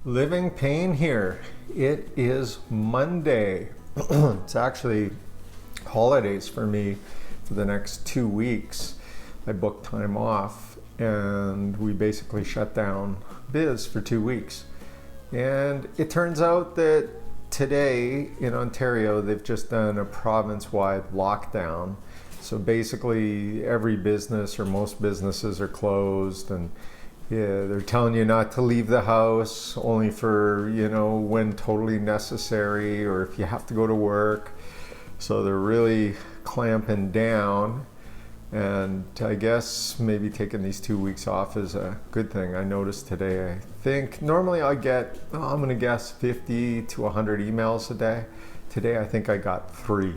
Living pain here. It is Monday. It's actually holidays for me for the next 2 weeks. I booked time off and we basically shut down biz for 2 weeks. And it turns out that today in Ontario, they've just done a province-wide lockdown. So basically every business or most businesses are closed, and they're telling you not to leave the house, only for, when totally necessary or if you have to go to work. So they're really clamping down. And I guess maybe taking these 2 weeks off is a good thing. I noticed today, I think normally I get, I'm going to guess 50 to 100 emails a day. Today I think I got 3.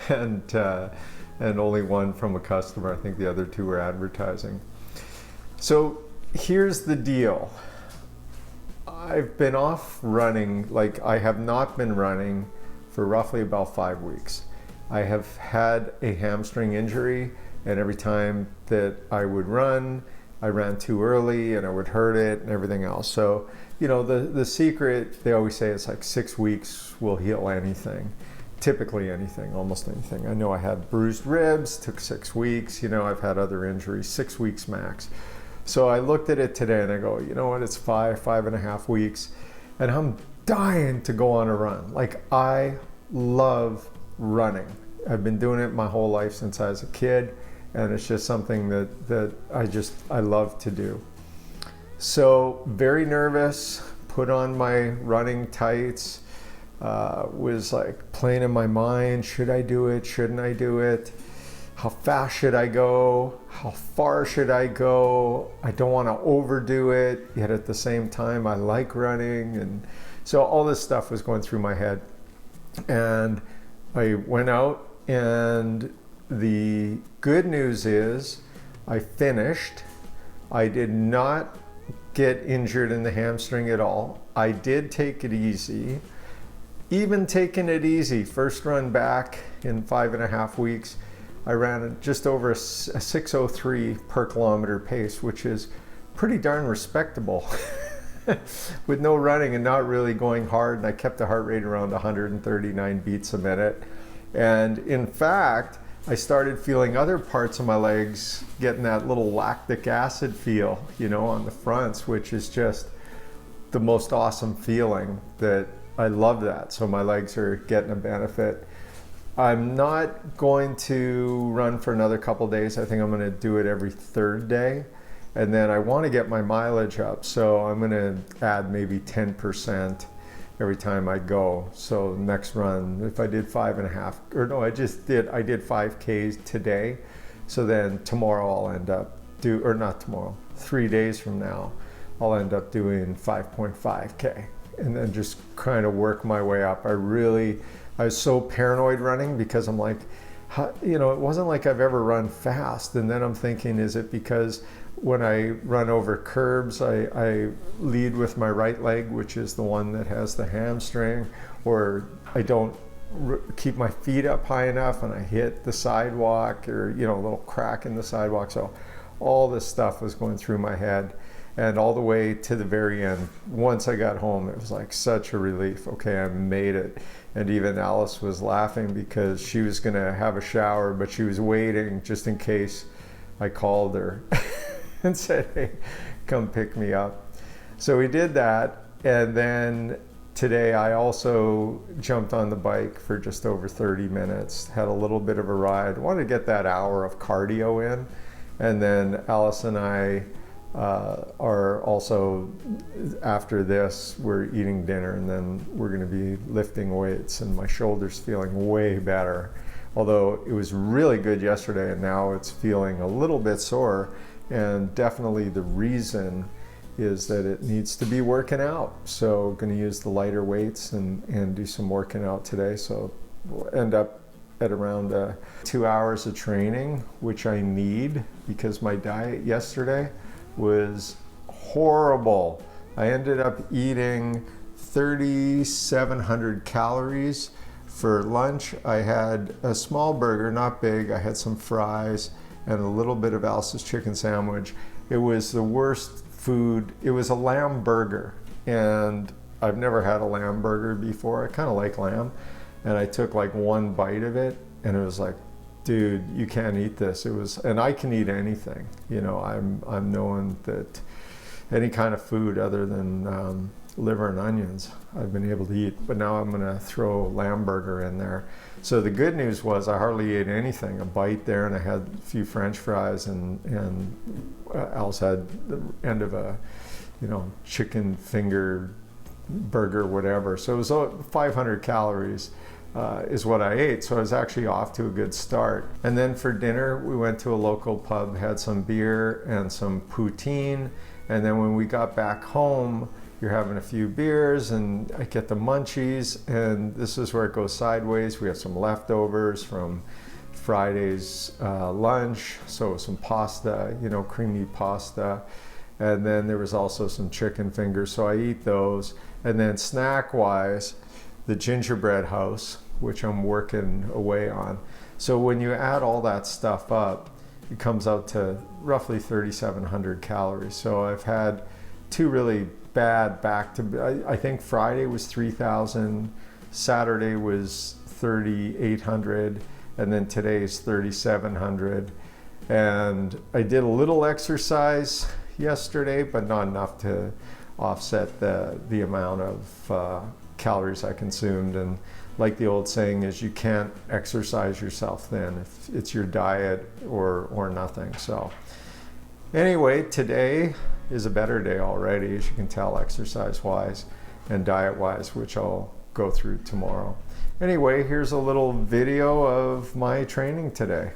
and only one from a customer. I think the other 2 were advertising. So here's the deal. I've been off running, I have not been running for roughly about 5 weeks. I have had a hamstring injury, and every time that I would run, I ran too early and I would hurt it and everything else. So, the secret, they always say, it's like 6 weeks will heal anything. Typically anything, almost anything. I know I had bruised ribs, took 6 weeks. I've had other injuries, 6 weeks max. So I looked at it today and I go, you know what, it's 5.5 weeks, and I'm dying to go on a run. I love running. I've been doing it my whole life since I was a kid, and it's just something that I love to do. So very nervous, put on my running tights, was playing in my mind, should I do it, shouldn't I do it? How fast should I go? How far should I go? I don't want to overdo it, yet at the same time I like running. And so all this stuff was going through my head. And I went out, and the good news is I finished. I did not get injured in the hamstring at all. I did take it easy. Even taking it easy, first run back in 5.5 weeks, I ran just over a 6:03 per kilometer pace, which is pretty darn respectable with no running and not really going hard. And I kept the heart rate around 139 beats a minute. And in fact, I started feeling other parts of my legs getting that little lactic acid feel, on the fronts, which is just the most awesome feeling. That I love that. So my legs are getting a benefit. I'm not going to run for another couple days. I think I'm going to do it every third day. And then I want to get my mileage up. So I'm going to add maybe 10% every time I go. So next run, if I did 5.5, I did 5Ks today. So then tomorrow I'll end up not tomorrow, 3 days from now, I'll end up doing 5.5K. And then just kind of work my way up. I was so paranoid running because I'm like, it wasn't like I've ever run fast. And then I'm thinking, is it because when I run over curbs, I lead with my right leg, which is the one that has the hamstring, or I don't keep my feet up high enough and I hit the sidewalk, or, a little crack in the sidewalk. So all this stuff was going through my head. And all the way to the very end, once I got home, it was such a relief. Okay, I made it. And even Alice was laughing because she was going to have a shower, but she was waiting just in case I called her and said, hey, come pick me up. So we did that. And then today I also jumped on the bike for just over 30 minutes, had a little bit of a ride. Wanted to get that hour of cardio in. And then Alice and I are also, after this, we're eating dinner, and then we're going to be lifting weights, and my shoulder's feeling way better. Although it was really good yesterday, and now it's feeling a little bit sore. And definitely the reason is that it needs to be working out. So going to use the lighter weights and do some working out today. So we'll end up at around 2 hours of training, which I need because my diet yesterday was horrible. I ended up eating 3,700 calories for lunch. I had a small burger, not big. I had some fries and a little bit of Alice's chicken sandwich. It was the worst food. It was a lamb burger, and I've never had a lamb burger before. I kind of like lamb, and I took like one bite of it, and it was like, dude, you can't eat this. It was, and I can eat anything. You know, I'm knowing that any kind of food other than liver and onions I've been able to eat, but now I'm gonna throw lamb burger in there. So the good news was I hardly ate anything, a bite there, and I had a few French fries, and Alice had the end of a, you know, chicken finger burger, whatever. So it was 500 calories is what I ate. So I was actually off to a good start. And then for dinner, we went to a local pub, had some beer and some poutine. And then when we got back home, you're having a few beers, and I get the munchies, and this is where it goes sideways. We have some leftovers from Friday's lunch, so some pasta, you know, creamy pasta, and then there was also some chicken fingers, so I eat those. And then snack-wise, the gingerbread house, which I'm working away on. So when you add all that stuff up, it comes out to roughly 3,700 calories. So I've had two really bad I think Friday was 3,000, Saturday was 3,800, and then today is 3,700. And I did a little exercise yesterday, but not enough to offset the amount of calories I consumed. And like the old saying is, you can't exercise yourself thin. If it's your diet or nothing. So anyway, today is a better day already, as you can tell, exercise-wise and diet-wise, which I'll go through tomorrow. Anyway, here's a little video of my training today.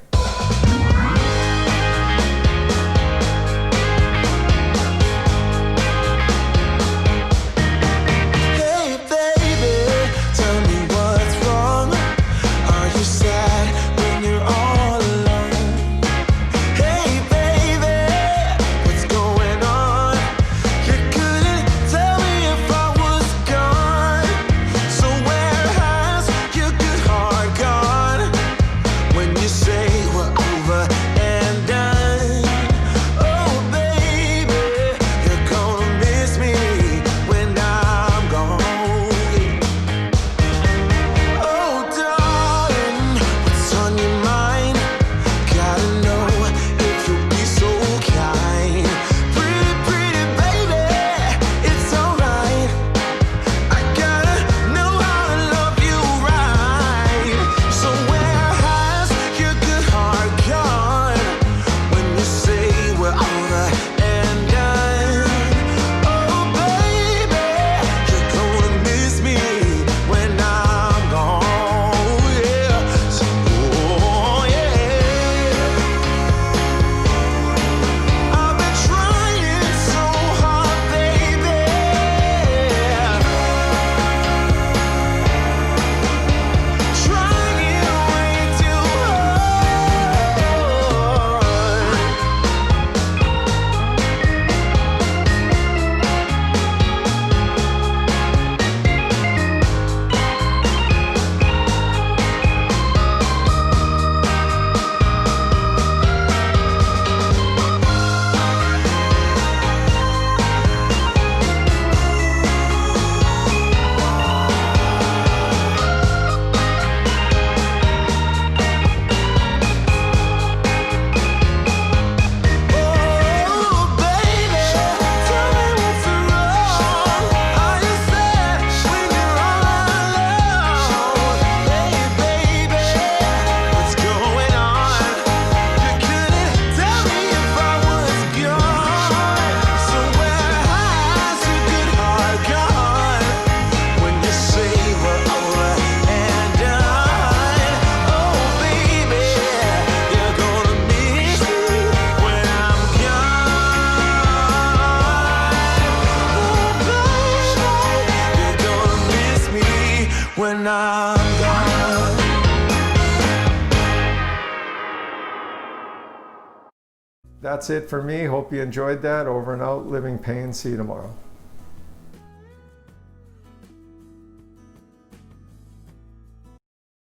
when I'm gone. That's it for me. Hope you enjoyed that. Over and out. Living pain. See you tomorrow.